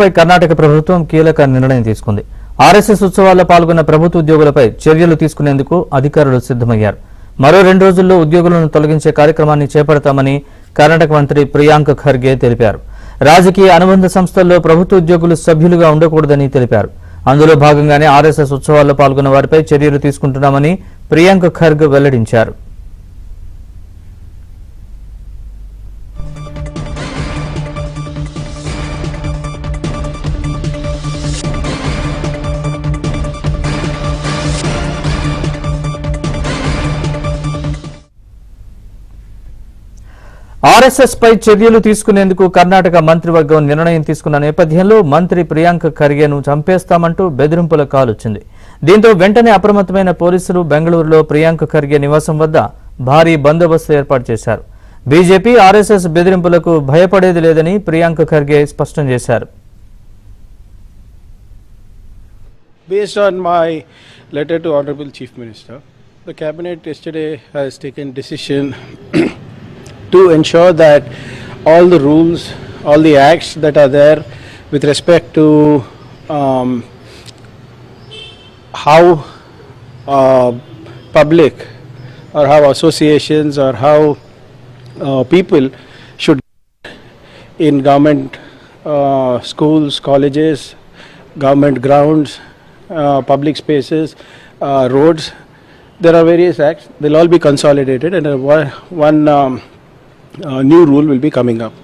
పై కర్ణాటక ప్రభుత్వం కీలక నిర్ణయం తీసుకుంది. ఆర్ఎస్ఎస్ ఉత్సవాల్లో పాల్గొన్న ప్రభుత్వ ఉద్యోగులపై చర్యలు తీసుకునేందుకు అధికారులు సిద్ధమయ్యారు. మరో 2 రోజుల్లో ఉద్యోగులను తొలగించే కార్యక్రమాన్ని చేపడతామని కర్ణాటక మంత్రి ప్రియాంక్ ఖర్గే తెలిపారు. రాజకీయ అనుబంధ సంస్థల్లో ప్రభుత్వ ఉద్యోగులు సభ్యులుగా ఉండకూడదని తెలిపారు. అందులో భాగంగానే ఆర్ఎస్ఎస్ ఉత్సవాల్లో పాల్గొన్న వారిపై చర్యలు తీసుకుంటున్నామని ప్రియాంక్ ఖర్గే వెల్లడించారు. ఆర్ఎస్ఎస్ పై చర్యలు తీసుకునేందుకు కర్ణాటక మంత్రివర్గం నిర్ణయం తీసుకున్న నేపథ్యంలో మంత్రి ప్రియాంక్ ఖర్గేను చంపేస్తామంటూ బెదిరింపుల కాల్ వచ్చింది. దీంతో వెంటనే అప్రమత్తమైన పోలీసులు బెంగళూరులో ప్రియాంక్ ఖర్గే నివాసం వద్ద భారీ బందోబస్తు ఏర్పాటు చేశారు. బీజేపీ ఆర్ఎస్ఎస్ బెదిరింపులకు భయపడేది లేదని ప్రియాంక్ ఖర్గే స్పష్టం చేశారు. Based on my letter to Honorable Chief Minister, the Cabinet yesterday has taken decision to ensure that all the rules, all the acts that are there with respect to how public or how associations or how people should in government schools, colleges, government grounds, public spaces, roads. There are various acts. They'll all be consolidated and one new rule will be coming up,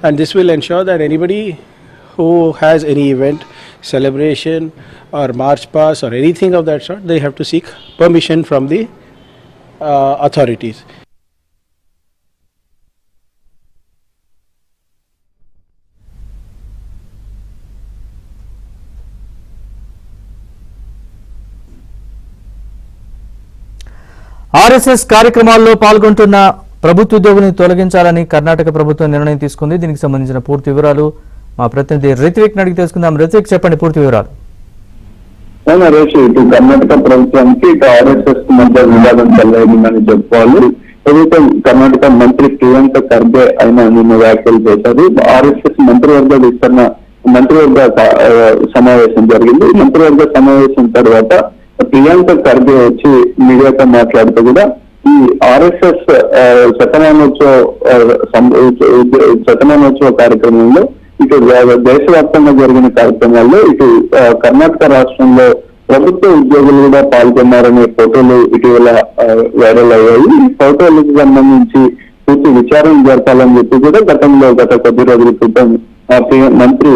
and this will ensure that anybody who has any event, celebration or march past or anything of that sort, they have to seek permission from the authorities. RSS కార్యక్రమాల్లో పాల్గొంటున్న ప్రభుత్వ ఉద్యోగులను తొలగించాలని కర్ణాటక ప్రభుత్వం నిర్ణయం తీసుకుంది. దీనికి సంబంధించిన పూర్తి వివరాలు మా ప్రతినిధి రిత్విక్ అడిగి తెలుసుకుందాం. రిత్విక్, చెప్పండి పూర్తి వివరాలు. నరేష్, ఇటు కర్ణాటక ప్రభుత్వానికి ఇటు ఆర్ఎస్ఎస్ మధ్య వివాదం చెలరేగిందని చెప్పుకోవాలి. ఏదైతే కర్ణాటక మంత్రి ప్రియాంక్ ఖర్గే ఆయన నిన్న వ్యాఖ్యలు చేశారు. ఆర్ఎస్ఎస్ మంత్రివర్గ సమావేశం జరిగింది. మంత్రివర్గ సమావేశం తర్వాత ప్రియాంక్ ఖర్గే వచ్చి మీడియాతో మాట్లాడుతూ కూడా ఈ ఆర్ఎస్ఎస్ శతమానోత్సవ కార్యక్రమంలో ఇటు దేశవ్యాప్తంగా జరిగిన కార్యక్రమాల్లో ఇటు కర్ణాటక రాష్ట్రంలో ప్రభుత్వ ఉద్యోగులు కూడా పాల్గొన్నారనే ఫోటోలు ఇటీవల వైరల్ అయ్యాయి. ఈ ఫోటోలకు సంబంధించి పూర్తి విచారణ జరపాలని చెప్పి కూడా గత కొద్ది రోజుల క్రితం మంత్రి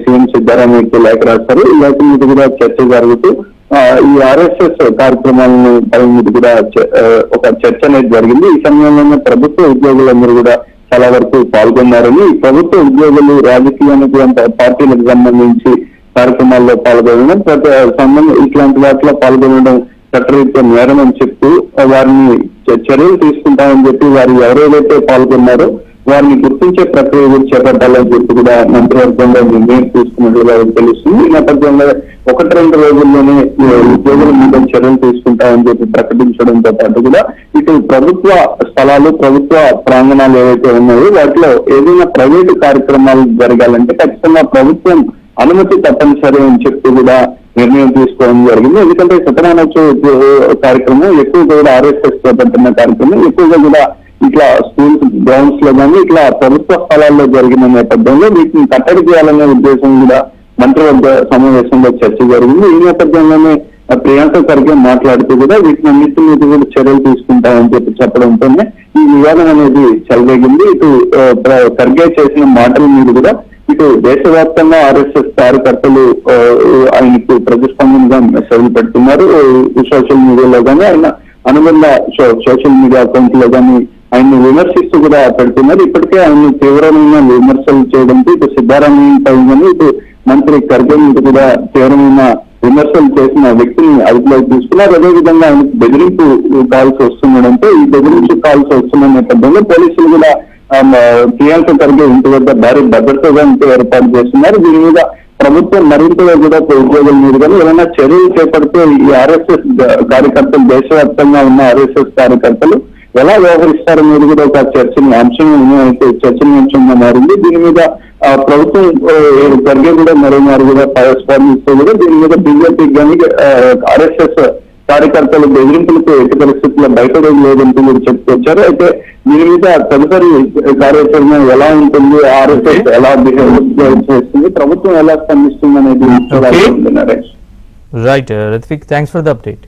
సీఎం సిద్ధరామయ్యకు లేఖ రాస్తారు. ఈ లేఖ మీద కూడా చర్చ జరుగుతూ ఈ ఆర్ఎస్ఎస్ కార్యక్రమాలను మీద కూడా ఒక చర్చ అనేది జరిగింది. ఈ సమయంలోనే ప్రభుత్వ ఉద్యోగులందరూ కూడా చాలా వరకు పాల్గొన్నారని, ప్రభుత్వ ఉద్యోగులు రాజకీయ పార్టీలకు సంబంధించి కార్యక్రమాల్లో పాల్గొనడం, ఇట్లాంటి వాటిలో పాల్గొనడం చట్టరీత్యా నేరం అని చెప్తూ వారిని చర్యలు తీసుకుంటామని చెప్పి వారు ఎవరైతే పాల్గొన్నారో వారిని గుర్తించే ప్రక్రియ కూడా చేపట్టాలని చెప్పి కూడా మంత్రివర్గంలో నిర్ణయం తీసుకున్నట్లుగా తెలుస్తుంది. ఈ నేపథ్యంలో 1-2 రోజుల్లోనే ఉద్యోగుల మీద చర్యలు తీసుకుంటామని చెప్పి ప్రకటించడంతో పాటు కూడా ఇటు ప్రభుత్వ స్థలాలు, ప్రభుత్వ ప్రాంగణాలు ఏవైతే ఉన్నాయో వాటిలో ఏదైనా ప్రైవేటు కార్యక్రమాలు జరగాలంటే ఖచ్చితంగా ప్రభుత్వం అనుమతి తప్పనిసరి అని చెప్పి కూడా నిర్ణయం తీసుకోవడం జరిగింది. ఎందుకంటే శతమానోత్సవ కార్యక్రమం ఎక్కువగా కూడా ఆర్ఎస్ఎస్ చేపడుతున్న కార్యక్రమం ఎక్కువగా కూడా ఇట్లా స్కూల్స్ గ్రౌండ్స్ లో కానీ ఇట్లా ప్రభుత్వ స్థలాల్లో జరిగిన నేపథ్యంలో వీటిని కట్టడి చేయాలనే ఉద్దేశం కూడా మంత్రివర్గ సమావేశంలో చర్చ జరిగింది. ఈ నేపథ్యంలోనే ప్రియాంక ఖర్గే మాట్లాడుతూ కూడా వీటిని అన్నింటి మీద కూడా చర్యలు తీసుకుంటామని చెప్పి చెప్పడంతోనే ఈ వివాదం అనేది చెలరేగింది. ఇటు ఖర్గే చేసిన మాటల మీద కూడా ఇటు దేశవ్యాప్తంగా ఆర్ఎస్ఎస్ కార్యకర్తలు ఆయనకు ప్రతిస్పందనగా మెసేజ్లు పెడుతున్నారు. సోషల్ మీడియాలో కానీ ఆయన అనుబంధ సోషల్ మీడియా అకౌంట్ లో కానీ ఆయన్ని విమర్శిస్తూ కూడా పెడుతున్నారు. ఇప్పటికే ఆయన తీవ్రమైన విమర్శలు చేయడంతో ఇటు సిద్ధరామయ్య పై ఇటు మంత్రి ఖర్గే మీద కూడా తీవ్రమైన విమర్శలు చేసిన వ్యక్తిని అదుపులోకి తీసుకున్నారు. అదేవిధంగా ఆయనకు బెదిరింపు కాల్స్ వస్తుండడంతో ఈ బెదిరింపు కాల్స్ వస్తున్న నేపథ్యంలో పోలీసులు కూడా ప్రియాంక ఖర్గే ఇంటి వద్ద భారీ భద్రతగా ఏర్పాటు చేస్తున్నారు. దీని మీద ప్రభుత్వం మరింతగా కూడా ఉద్యోగుల మీద కానీ ఏమైనా చర్యలు చేపడితే ఈ ఆర్ఎస్ఎస్ కార్యకర్తలు, దేశవ్యాప్తంగా ఉన్న ఆర్ఎస్ఎస్ కార్యకర్తలు ఎలా వ్యవహరిస్తారో మీద కూడా ఒక చర్చనీయాంశంగా మారింది. దీని మీద ప్రభుత్వం జరిగే కూడా మరోమారు కూడా స్పందిస్తూ కూడా దీని మీద బీజేపీ కానీ ఆర్ఎస్ఎస్ కార్యకర్తలు బెదిరింపులకు ఎట్టి పరిస్థితుల్లో బయట లేదంటూ మీరు చెప్పుకొచ్చారు. అయితే దీని మీద తదుపరి కార్యాచరణ ఎలా ఉంటుంది, ఆర్ఎస్ఎస్ ఎలా బిహేవ్ చేస్తుంది, ప్రభుత్వం ఎలా స్పందిస్తుంది అనేది Naresh. Right Rithvik, thanks for the update.